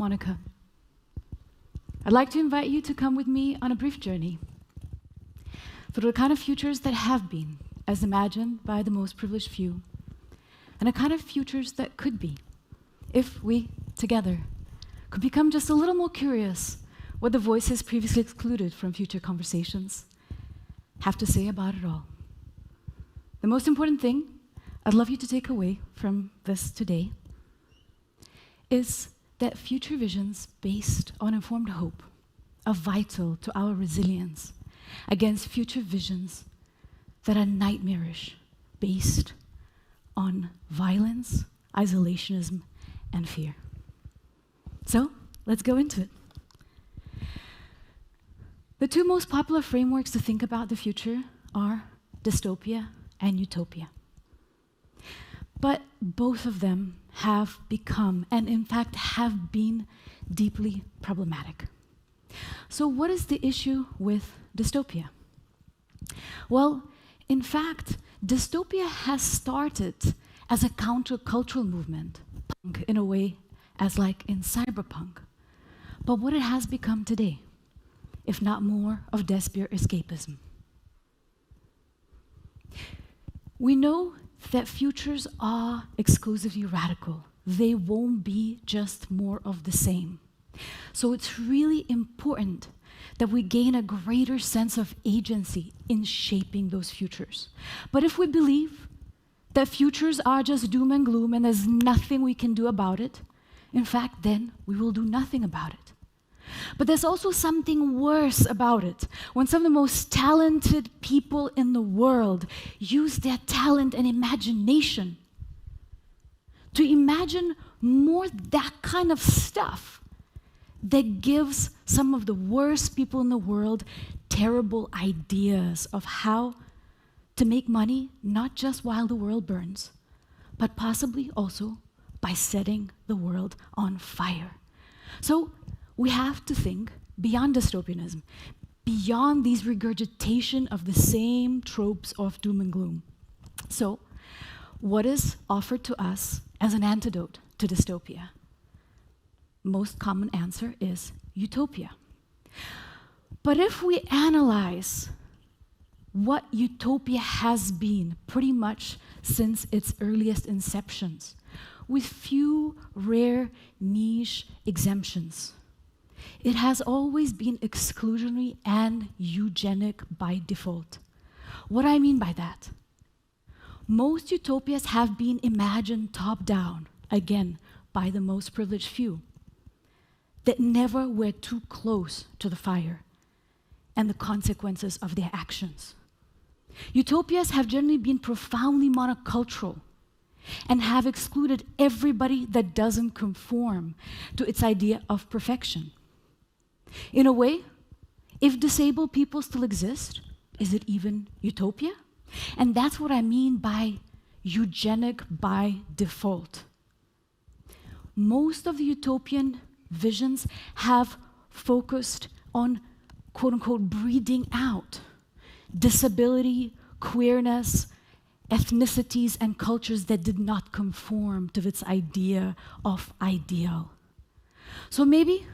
Monika. I'd like to invite you to come with me on a brief journey through the kind of futures that have been, as imagined by the most privileged few, and the kind of futures that could be, if we, together, could become just a little more curious what the voices previously excluded from future conversations have to say about it all. The most important thing I'd love you to take away from this today is that future visions based on informed hope are vital to our resilience against future visions that are nightmarish, based on violence, isolationism, and fear. So, let's go into it. The two most popular frameworks to think about the future are dystopia and utopia. But both of them have become, and in fact have been, deeply problematic. So what is the issue with dystopia? Well, in fact, dystopia has started as a countercultural movement, punk in a way, as like in cyberpunk. But what it has become today, if not more of desperate escapism. We know that futures are exclusively radical. They won't be just more of the same. So it's really important that we gain a greater sense of agency in shaping those futures. But if we believe that futures are just doom and gloom and there's nothing we can do about it, in fact, then we will do nothing about it. But there's also something worse about it. When some of the most talented people in the world use their talent and imagination to imagine more that kind of stuff that gives some of the worst people in the world terrible ideas of how to make money, not just while the world burns, but possibly also by setting the world on fire. So, we have to think beyond dystopianism, beyond these regurgitation of the same tropes of doom and gloom. So, what is offered to us as an antidote to dystopia? Most common answer is utopia. But if we analyze what utopia has been pretty much since its earliest inceptions, with few rare niche exemptions, it has always been exclusionary and eugenic by default. What do I mean by that? Most utopias have been imagined top-down, again, by the most privileged few, that never were too close to the fire and the consequences of their actions. Utopias have generally been profoundly monocultural and have excluded everybody that doesn't conform to its idea of perfection. In a way, if disabled people still exist, is it even utopia? And that's what I mean by eugenic by default. Most of the utopian visions have focused on, quote unquote, breeding out disability, queerness, ethnicities, and cultures that did not conform to its idea of ideal. So maybe,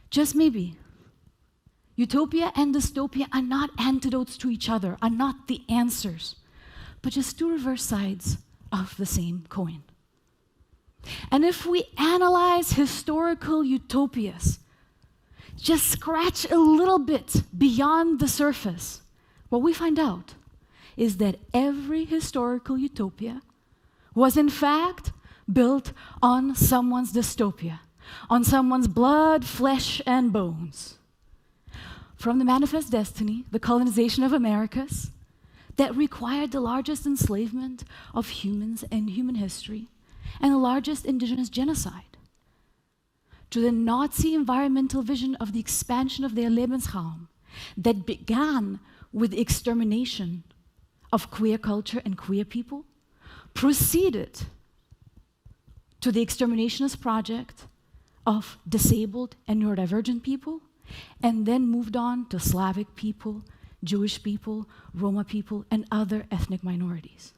just maybe, utopia and dystopia are not antidotes to each other, are not the answers, but just two reverse sides of the same coin. And if we analyze historical utopias, just scratch a little bit beyond the surface, what we find out is that every historical utopia was in fact built on someone's dystopia, on someone's blood, flesh, and bones. From the Manifest Destiny, the colonization of Americas, that required the largest enslavement of humans in human history and the largest indigenous genocide, to the Nazi environmental vision of the expansion of their Lebensraum that began with the extermination of queer culture and queer people, proceeded to the exterminationist project of disabled and neurodivergent people, and then moved on to Slavic people, Jewish people, Roma people, and other ethnic minorities.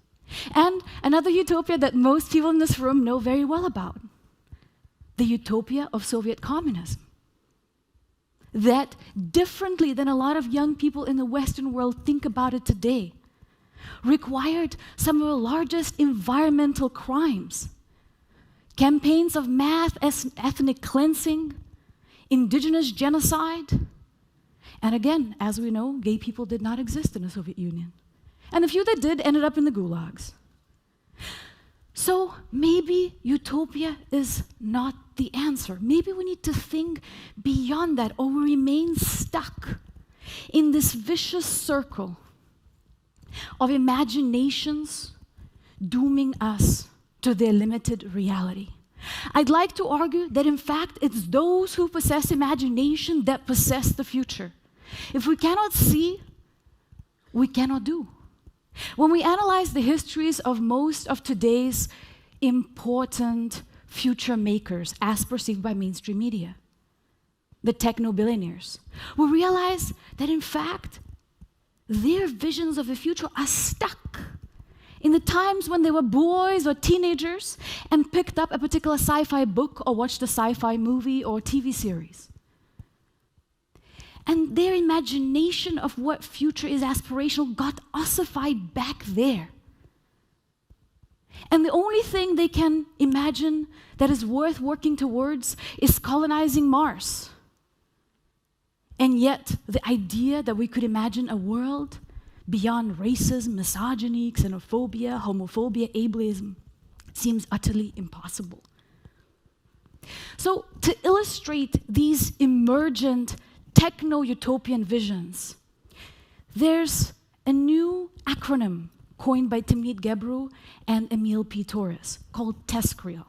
And another utopia that most people in this room know very well about, the utopia of Soviet communism. That, differently than a lot of young people in the Western world think about it today, required some of the largest environmental crimes, campaigns of mass ethnic cleansing, indigenous genocide, and again, as we know, gay people did not exist in the Soviet Union. And the few that did ended up in the gulags. So maybe utopia is not the answer. Maybe we need to think beyond that, or we remain stuck in this vicious circle of imaginations dooming us to their limited reality. I'd like to argue that in fact it's those who possess imagination that possess the future. If we cannot see, we cannot do. When we analyze the histories of most of today's important future makers as perceived by mainstream media, the techno-billionaires, we realize that in fact their visions of the future are stuck in the times when they were boys or teenagers and picked up a particular sci-fi book or watched a sci-fi movie or TV series. And their imagination of what future is aspirational got ossified back there. And the only thing they can imagine that is worth working towards is colonizing Mars. And yet, the idea that we could imagine a world beyond racism, misogyny, xenophobia, homophobia, ableism seems utterly impossible. So, to illustrate these emergent techno-utopian visions, there's a new acronym coined by Timnit Gebru and Emil P. Torres called TESCREAL.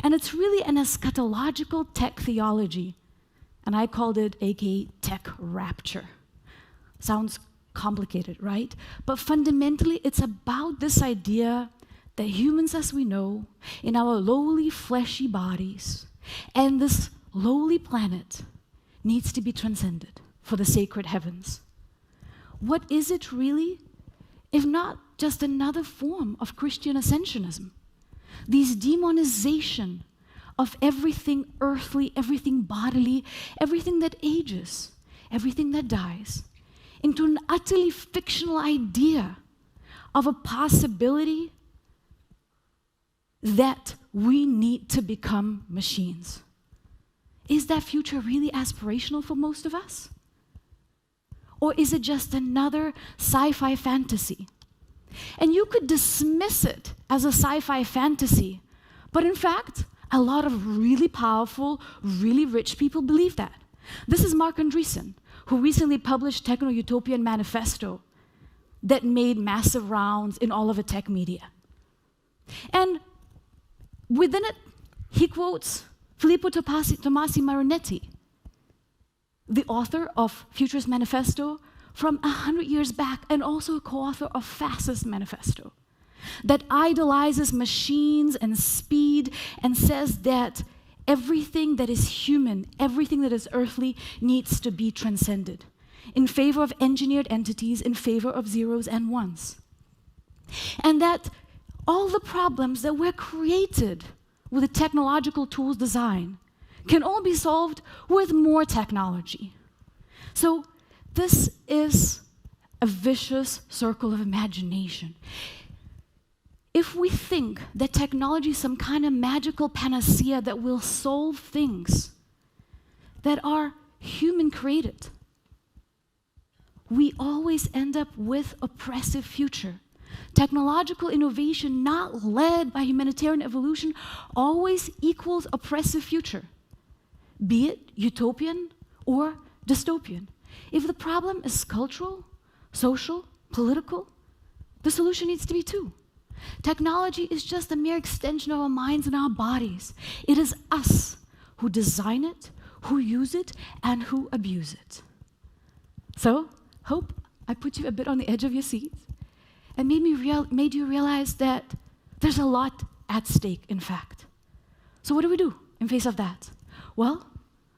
And it's really an eschatological tech theology, and I called it aka tech rapture. Sounds complicated, right? But fundamentally, it's about this idea that humans as we know, in our lowly fleshy bodies, and this lowly planet needs to be transcended for the sacred heavens. What is it really, if not just another form of Christian ascensionism? This demonization of everything earthly, everything bodily, everything that ages, everything that dies, into an utterly fictional idea of a possibility that we need to become machines. Is that future really aspirational for most of us? Or is it just another sci-fi fantasy? And you could dismiss it as a sci-fi fantasy, but in fact, a lot of really powerful, really rich people believe that. This is Mark Andreessen, who recently published Techno-Utopian Manifesto that made massive rounds in all of the tech media. And within it, he quotes Filippo Tomasi Marinetti, the author of Futurist Manifesto from 100 years back, and also a co-author of Fascist Manifesto, that idolizes machines and speed and says that everything that is human, everything that is earthly, needs to be transcended in favor of engineered entities, in favor of zeros and ones. And that all the problems that were created with the technological tools design can all be solved with more technology. So this is a vicious circle of imagination. If we think that technology is some kind of magical panacea that will solve things that are human created, we always end up with oppressive future. Technological innovation not led by humanitarian evolution always equals oppressive future, be it utopian or dystopian. If the problem is cultural, social, political, the solution needs to be too. Technology is just a mere extension of our minds and our bodies. It is us who design it, who use it, and who abuse it. So, hope I put you a bit on the edge of your seat and made you realize that there's a lot at stake, in fact. So what do we do in face of that? Well,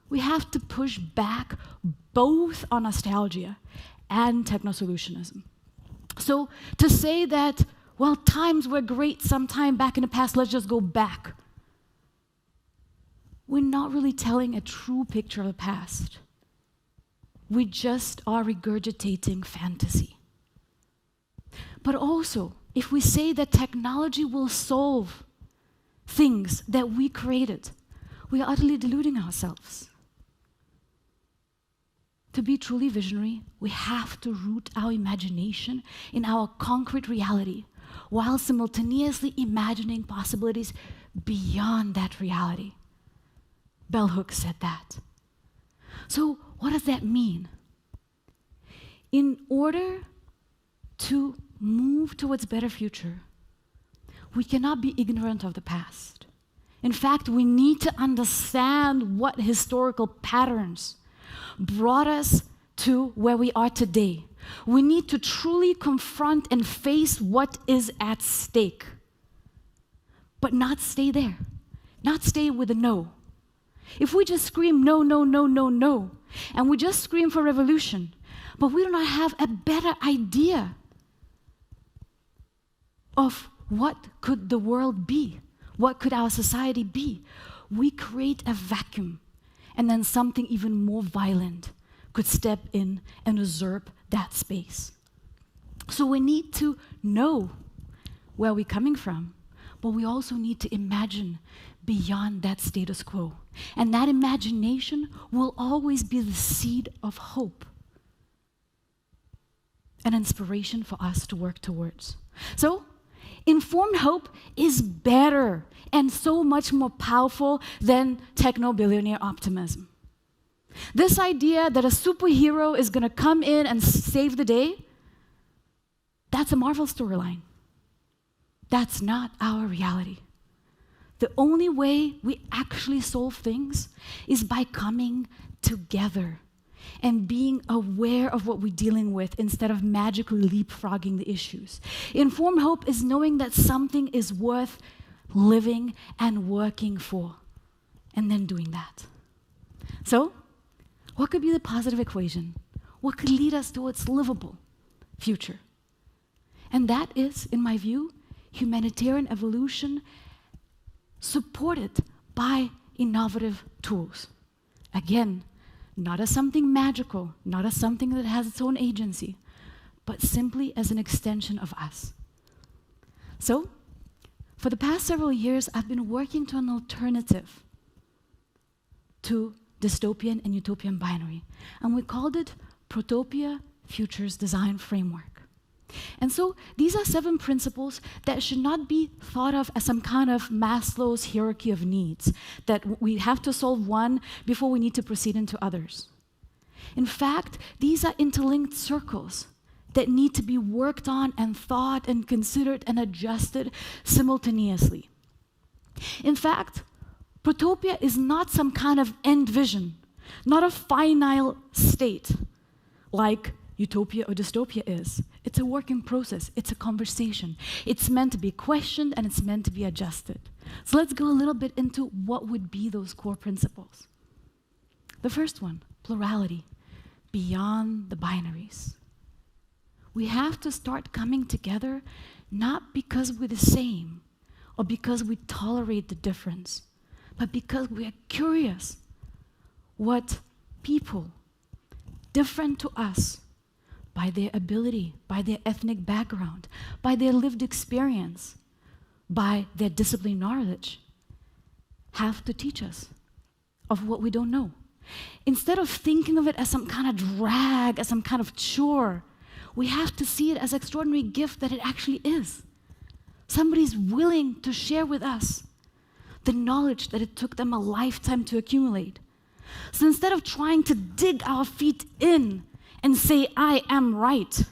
we have to push back both on nostalgia and techno-solutionism. So to say that, well, times were great sometime back in the past, let's just go back. we're not really telling a true picture of the past. We just are regurgitating fantasy. But also, if we say that technology will solve things that we created, we are utterly deluding ourselves. To be truly visionary, we have to root our imagination in our concrete reality, while simultaneously imagining possibilities beyond that reality. Bell Hooks said that. So, what does that mean? In order to move towards a better future, we cannot be ignorant of the past. In fact, we need to understand what historical patterns brought us to where we are today. We need to truly confront and face what is at stake, but not stay there, not stay with a no. If we just scream no, no, no, no, no, and we just scream for revolution, but we do not have a better idea of what could the world be, what could our society be, we create a vacuum, and then something even more violent could step in and usurp that space. So we need to know where we're coming from, but we also need to imagine beyond that status quo. And that imagination will always be the seed of hope, an inspiration for us to work towards. So, informed hope is better and so much more powerful than techno-billionaire optimism. This idea that a superhero is going to come in and save the day, that's a Marvel storyline. That's not our reality. The only way we actually solve things is by coming together and being aware of what we're dealing with instead of magically leapfrogging the issues. Informed hope is knowing that something is worth living and working for, and then doing that. So, what could be the positive equation? What could lead us towards livable future? And that is, in my view, humanitarian evolution supported by innovative tools. Again, not as something magical, not as something that has its own agency, but simply as an extension of us. So, for the past several years, I've been working to an alternative to dystopian and utopian binary, and we called it Protopia Futurist Design Framework. And so these are 7 principles that should not be thought of as some kind of Maslow's hierarchy of needs, that we have to solve one before we need to proceed into others. In fact, these are interlinked circles that need to be worked on and thought and considered and adjusted simultaneously. In fact, Protopia is not some kind of end vision, not a finite state like utopia or dystopia is. It's a working process. It's a conversation. It's meant to be questioned and it's meant to be adjusted. So let's go a little bit into what would be those core principles. The first one, plurality, beyond the binaries. We have to start coming together not because we're the same or because we tolerate the difference, but because we are curious what people different to us by their ability, by their ethnic background, by their lived experience, by their disciplined knowledge, have to teach us of what we don't know. Instead of thinking of it as some kind of drag, as some kind of chore, we have to see it as an extraordinary gift that it actually is. Somebody's willing to share with us the knowledge that it took them a lifetime to accumulate. So instead of trying to dig our feet in and say, I am right,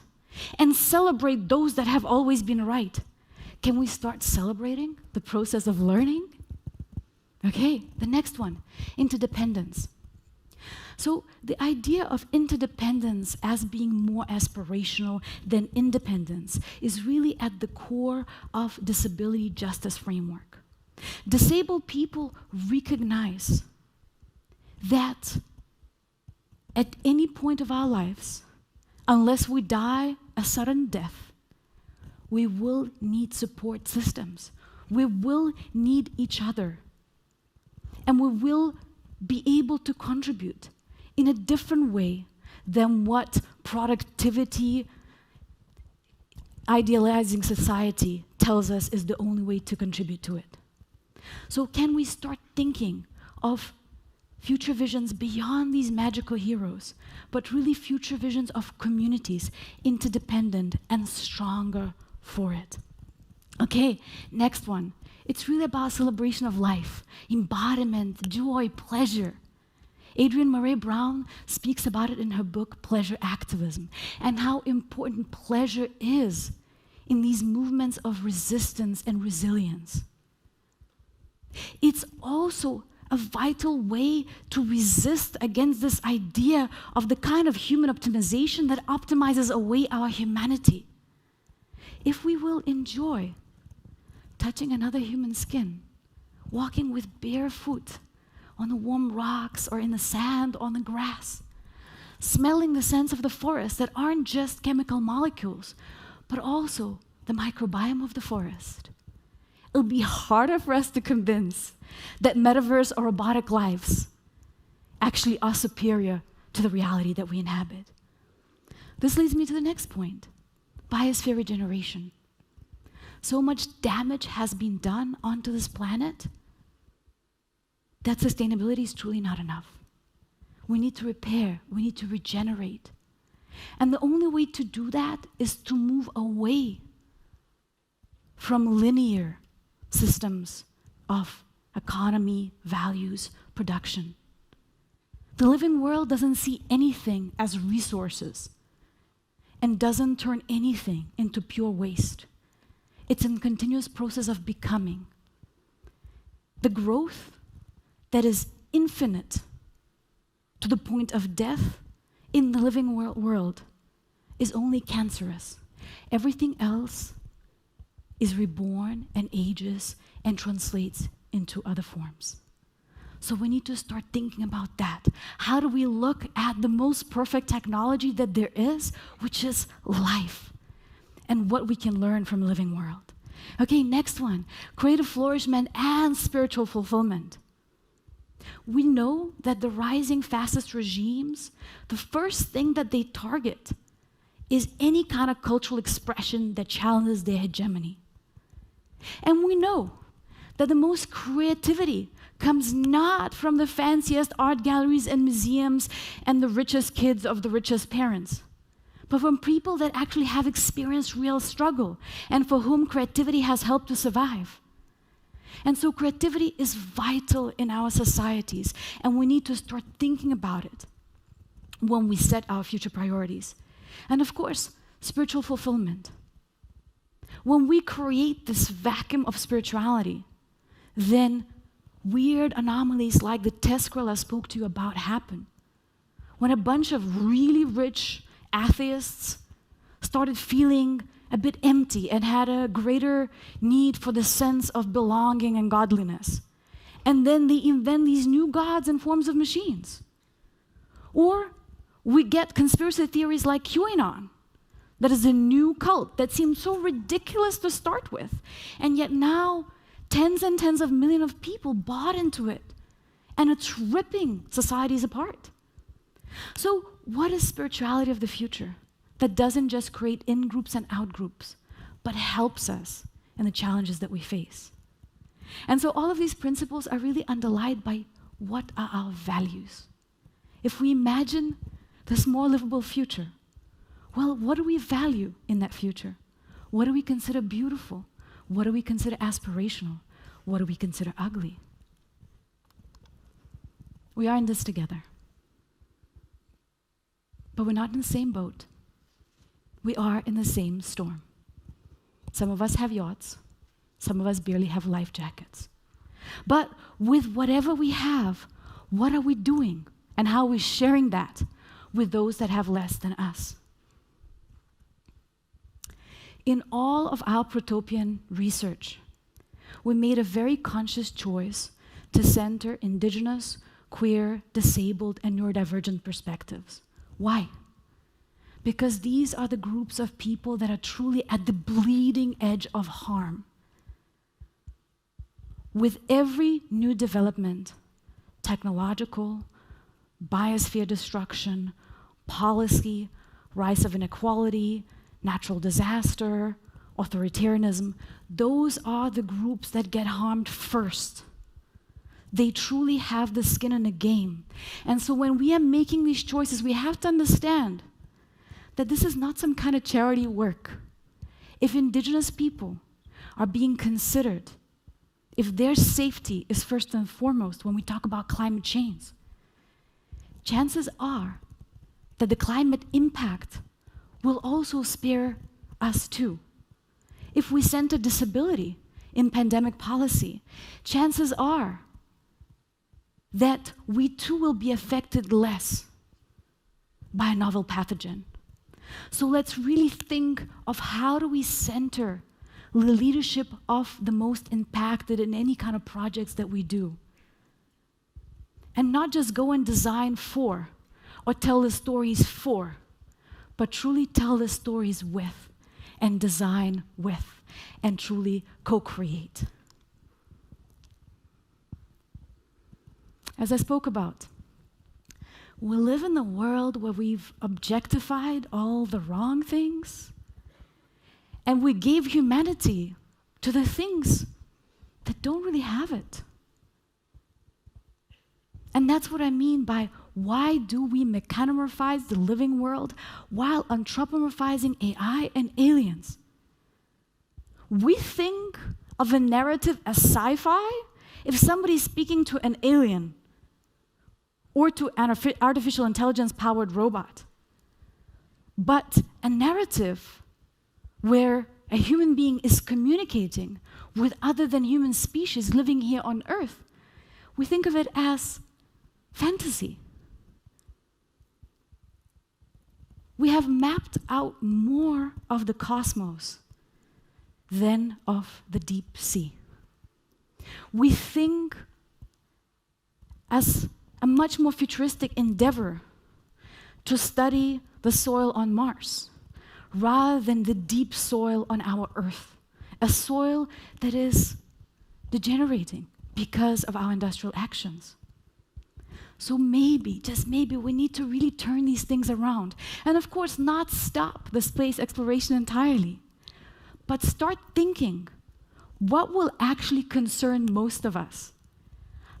and celebrate those that have always been right, can we start celebrating the process of learning? Okay, the next one, interdependence. So the idea of interdependence as being more aspirational than independence is really at the core of disability justice framework. Disabled people recognize that at any point of our lives, unless we die a sudden death, we will need support systems. We will need each other. and we will be able to contribute in a different way than what productivity, idealizing society tells us is the only way to contribute to it. So can we start thinking of future visions beyond these magical heroes, but really future visions of communities, interdependent and stronger for it? Okay, next one. It's really about celebration of life, embodiment, joy, pleasure. Adrienne Maree Brown speaks about it in her book, Pleasure Activism, and how important pleasure is in these movements of resistance and resilience. It's also a vital way to resist against this idea of the kind of human optimization that optimizes away our humanity. If we will enjoy touching another human skin, walking with bare foot on the warm rocks or in the sand on the grass, smelling the scents of the forest that aren't just chemical molecules, but also the microbiome of the forest, it'll be harder for us to convince that metaverse or robotic lives actually are superior to the reality that we inhabit. This leads me to the next point, biosphere regeneration. So much damage has been done onto this planet that sustainability is truly not enough. We need to repair, we need to regenerate. And the only way to do that is to move away from linear systems of economy, values, production. The living world doesn't see anything as resources and doesn't turn anything into pure waste. It's a continuous process of becoming. The growth that is infinite to the point of death in the living world is only cancerous. Everything else is reborn and ages and translates into other forms. So we need to start thinking about that. How do we look at the most perfect technology that there is, which is life, and what we can learn from the living world? Okay, next one, creative flourishment and spiritual fulfillment. We know that the rising fascist regimes, the first thing that they target is any kind of cultural expression that challenges their hegemony. And we know that the most creativity comes not from the fanciest art galleries and museums and the richest kids of the richest parents, but from people that actually have experienced real struggle and for whom creativity has helped to survive. And so creativity is vital in our societies, and we need to start thinking about it when we set our future priorities. And of course, spiritual fulfillment. When we create this vacuum of spirituality, then weird anomalies like the test scroll I spoke to you about happen. When a bunch of really rich atheists started feeling a bit empty and had a greater need for the sense of belonging and godliness. And then they invent these new gods in forms of machines. Or we get conspiracy theories like QAnon, that is a new cult that seemed so ridiculous to start with, and yet now tens and tens of millions of people bought into it, and it's ripping societies apart. So what is spirituality of the future that doesn't just create in-groups and out-groups, but helps us in the challenges that we face? And so all of these principles are really underlined by what are our values. If we imagine this more livable future, well, what do we value in that future? What do we consider beautiful? What do we consider aspirational? What do we consider ugly? We are in this together. But we're not in the same boat. We are in the same storm. Some of us have yachts. Some of us barely have life jackets. But with whatever we have, what are we doing? And how are we sharing that with those that have less than us? In all of our Protopian research, we made a very conscious choice to center indigenous, queer, disabled, and neurodivergent perspectives. Why? Because these are the groups of people that are truly at the bleeding edge of harm. With every new development, technological, biosphere destruction, policy, rise of inequality, natural disaster, authoritarianism, those are the groups that get harmed first. They truly have the skin in the game. And so when we are making these choices, we have to understand that this is not some kind of charity work. If indigenous people are being considered, if their safety is first and foremost when we talk about climate change, chances are that the climate impact will also spare us too. If we center disability in pandemic policy, chances are that we too will be affected less by a novel pathogen. So let's really think of how do we center the leadership of the most impacted in any kind of projects that we do. And not just go and design for or tell the stories for, but truly tell the stories with and design with and truly co-create. As I spoke about, we live in a world where we've objectified all the wrong things, and we gave humanity to the things that don't really have it. And that's what I mean by why do we mechanomorphize the living world while anthropomorphizing AI and aliens? We think of a narrative as sci-fi if somebody's speaking to an alien or to an artificial intelligence-powered robot. But a narrative where a human being is communicating with other than human species living here on Earth, we think of it as fantasy. We have mapped out more of the cosmos than of the deep sea. We think as a much more futuristic endeavor to study the soil on Mars rather than the deep soil on our Earth, a soil that is degenerating because of our industrial actions. So maybe, just maybe, we need to really turn these things around. And of course, not stop the space exploration entirely, but start thinking, what will actually concern most of us?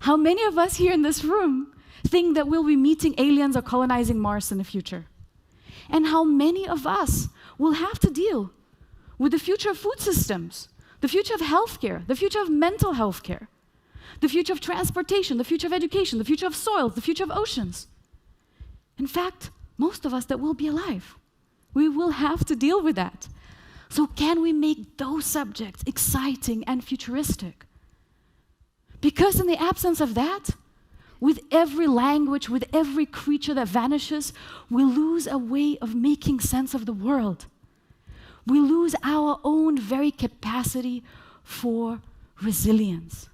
How many of us here in this room think that we'll be meeting aliens or colonizing Mars in the future? And how many of us will have to deal with the future of food systems, the future of healthcare, the future of mental health care, the future of transportation, the future of education, the future of soils, the future of oceans? In fact, most of us that will be alive, we will have to deal with that. So can we make those subjects exciting and futuristic? Because in the absence of that, with every language, with every creature that vanishes, we lose a way of making sense of the world. We lose our own very capacity for resilience.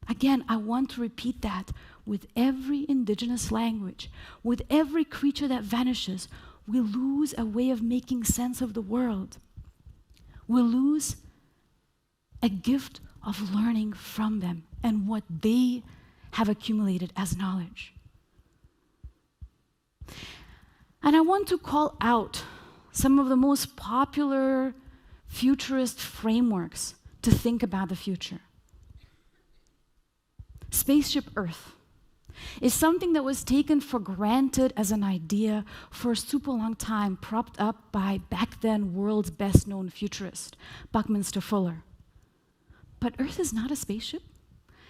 Again, I want to repeat that. With every indigenous language, with every creature that vanishes, we lose a way of making sense of the world. We lose a gift of learning from them and what they have accumulated as knowledge. And I want to call out some of the most popular futurist frameworks to think about the future. Spaceship Earth is something that was taken for granted as an idea for a super long time, propped up by back then world's best known futurist, Buckminster Fuller. But Earth is not a spaceship.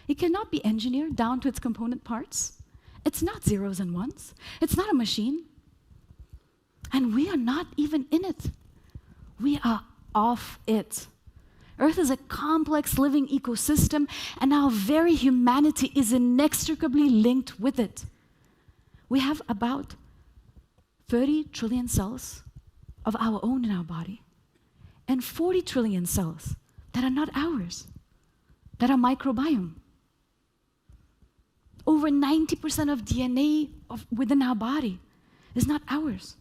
It cannot be engineered down to its component parts. It's not zeros and ones. It's not a machine. And we are not even in it. We are off it. Earth is a complex living ecosystem, and our very humanity is inextricably linked with it. We have about 30 trillion cells of our own in our body, and 40 trillion cells that are not ours, that are microbiome. Over 90% of DNA within our body is not ours.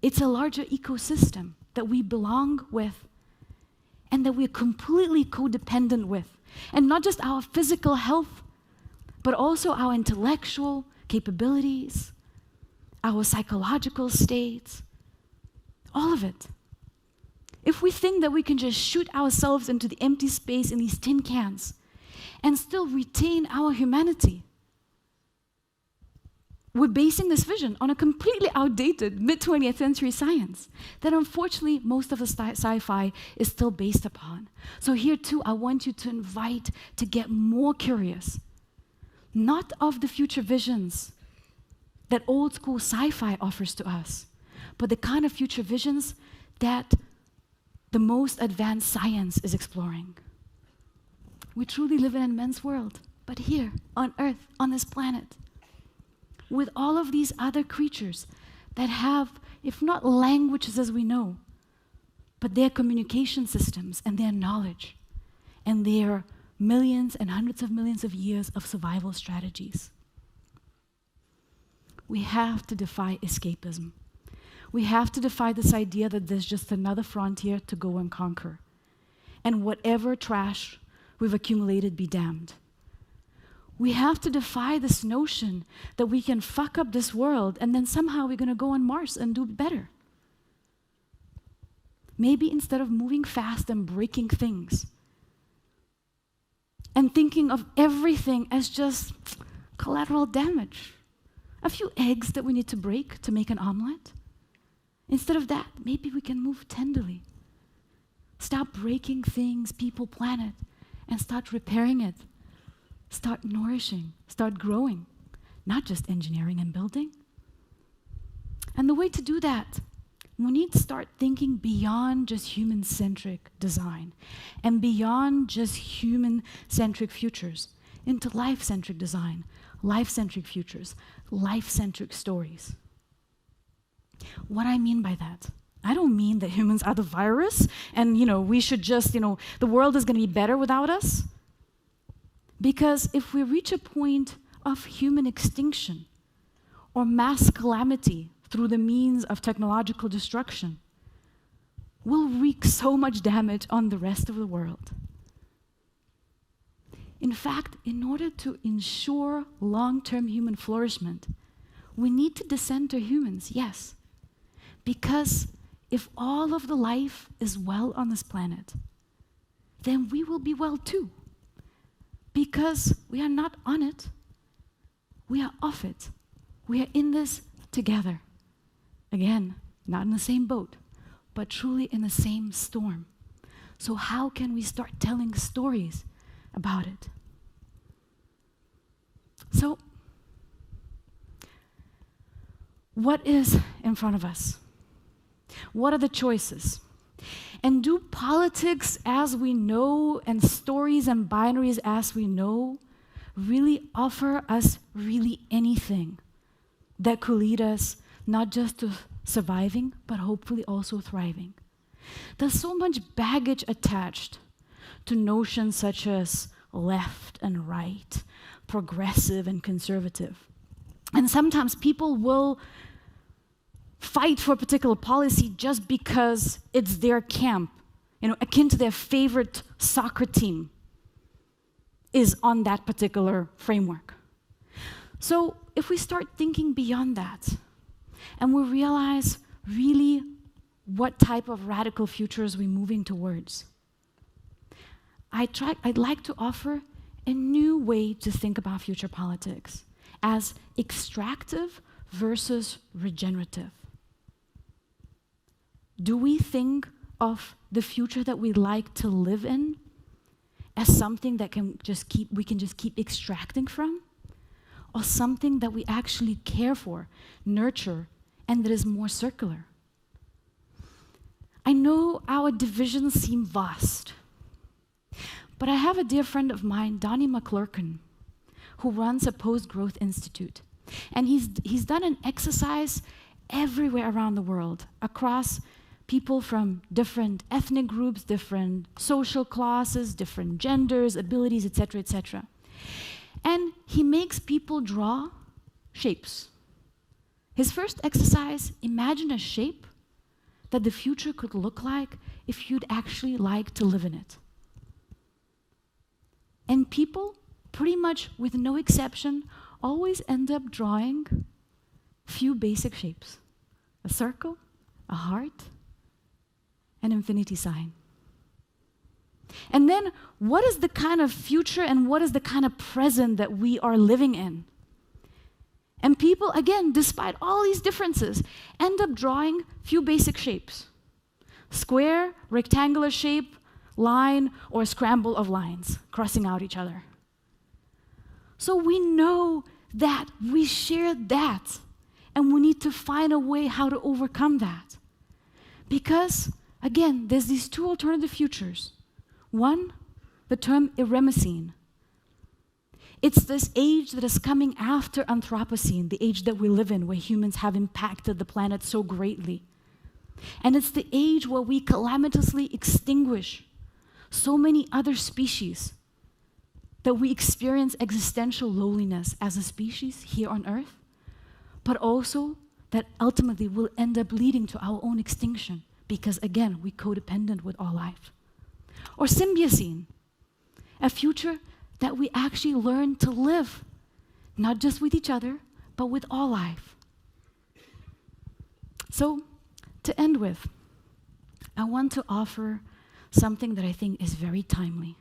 It's a larger ecosystem that we belong with and that we're completely codependent with. And not just our physical health, but also our intellectual capabilities, our psychological states, all of it. If we think that we can just shoot ourselves into the empty space in these tin cans and still retain our humanity, we're basing this vision on a completely outdated mid-20th century science that unfortunately most of the sci-fi is still based upon. So here too, I want you to invite to get more curious, not of the future visions that old school sci-fi offers to us, but the kind of future visions that the most advanced science is exploring. We truly live in an immense world, but here on Earth, on this planet, with all of these other creatures that have, if not languages as we know, but their communication systems and their knowledge and their millions and hundreds of millions of years of survival strategies. We have to defy escapism. We have to defy this idea that there's just another frontier to go and conquer, and whatever trash we've accumulated be damned. We have to defy this notion that we can fuck up this world and then somehow we're going to go on Mars and do better. Maybe instead of moving fast and breaking things and thinking of everything as just collateral damage, a few eggs that we need to break to make an omelet, instead of that, maybe we can move tenderly. Stop breaking things, people, planet, and start repairing it. Start nourishing, start growing, not just engineering and building. And the way to do that, we need to start thinking beyond just human-centric design and beyond just human-centric futures into life-centric design, life-centric futures, life-centric stories. What I mean by that, I don't mean that humans are the virus and, we should just, the world is going to be better without us. Because if we reach a point of human extinction or mass calamity through the means of technological destruction, we'll wreak so much damage on the rest of the world. In fact, in order to ensure long-term human flourishment, we need to decenter humans, yes. Because if all of the life is well on this planet, then we will be well too. Because we are not on it, we are off it. We are in this together. Again, not in the same boat, but truly in the same storm. So how can we start telling stories about it? So, what is in front of us? What are the choices? And do politics as we know and stories and binaries as we know really offer us really anything that could lead us not just to surviving, but hopefully also thriving? There's so much baggage attached to notions such as left and right, progressive and conservative. And sometimes people will fight for a particular policy just because it's their camp, akin to their favorite soccer team is on that particular framework. So if we start thinking beyond that and we realize really what type of radical futures we're moving towards, I'd like to offer a new way to think about future politics as extractive versus regenerative. Do we think of the future that we like to live in as something that we can just keep extracting from? Or something that we actually care for, nurture, and that is more circular? I know our divisions seem vast, but I have a dear friend of mine, Donnie McClurkin, who runs a post-growth institute. And he's done an exercise everywhere around the world, across people from different ethnic groups, different social classes, different genders, abilities, etc., etc. And he makes people draw shapes. His first exercise, imagine a shape that the future could look like if you'd actually like to live in it. And people pretty much with no exception, always end up drawing few basic shapes: a circle, a heart, an infinity sign. And then, what is the kind of future and what is the kind of present that we are living in? And people, again, despite all these differences, end up drawing few basic shapes: square, rectangular shape, line, or a scramble of lines crossing out each other. So we know that we share that, and we need to find a way how to overcome that. Because, again, there's these two alternative futures. One, the term Iremescene. It's this age that is coming after Anthropocene, the age that we live in, where humans have impacted the planet so greatly. And it's the age where we calamitously extinguish so many other species, that we experience existential loneliness as a species here on Earth, but also that ultimately will end up leading to our own extinction, because again, we're codependent with all life. Or Symbiocene, a future that we actually learn to live, not just with each other, but with all life. So, to end with, I want to offer something that I think is very timely.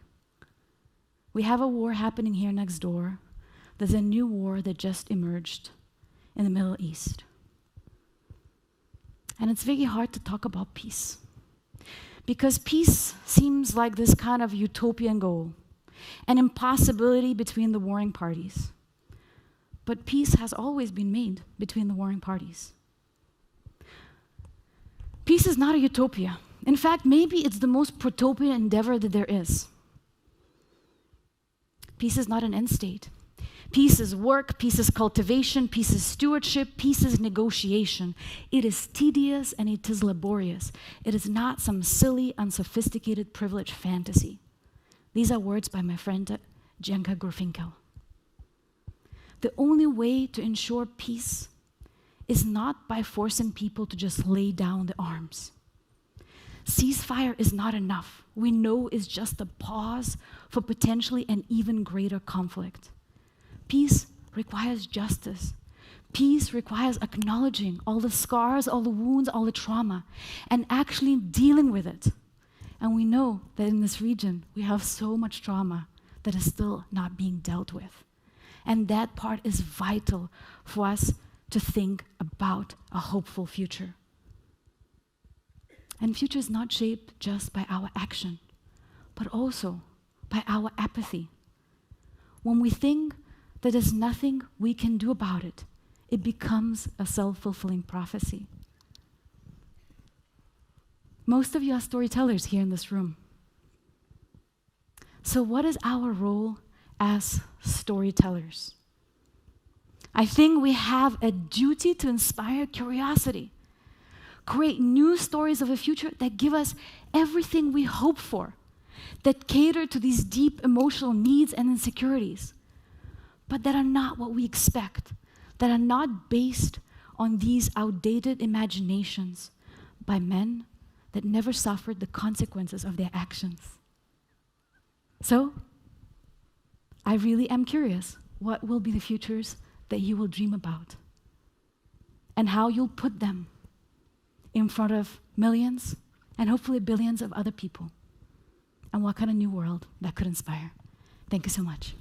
We have a war happening here next door. There's a new war that just emerged in the Middle East. And it's very hard to talk about peace, because peace seems like this kind of utopian goal, an impossibility between the warring parties. But peace has always been made between the warring parties. Peace is not a utopia. In fact, maybe it's the most protopian endeavor that there is. Peace is not an end state. Peace is work, peace is cultivation, peace is stewardship, peace is negotiation. It is tedious and it is laborious. It is not some silly, unsophisticated, privileged fantasy. These are words by my friend Jenka Gorfinkel. The only way to ensure peace is not by forcing people to just lay down the arms. Ceasefire is not enough. We know it's just a pause for potentially an even greater conflict. Peace requires justice. Peace requires acknowledging all the scars, all the wounds, all the trauma, and actually dealing with it. And we know that in this region, we have so much trauma that is still not being dealt with. And that part is vital for us to think about a hopeful future. And future is not shaped just by our action, but also by our apathy. When we think that there's nothing we can do about it, it becomes a self-fulfilling prophecy. Most of you are storytellers here in this room. So what is our role as storytellers? I think we have a duty to inspire curiosity, create new stories of a future that give us everything we hope for, that cater to these deep emotional needs and insecurities, but that are not what we expect, that are not based on these outdated imaginations by men that never suffered the consequences of their actions. So, I really am curious, what will be the futures that you will dream about? And how you'll put them in front of millions and hopefully billions of other people? And what kind of new world that could inspire? Thank you so much.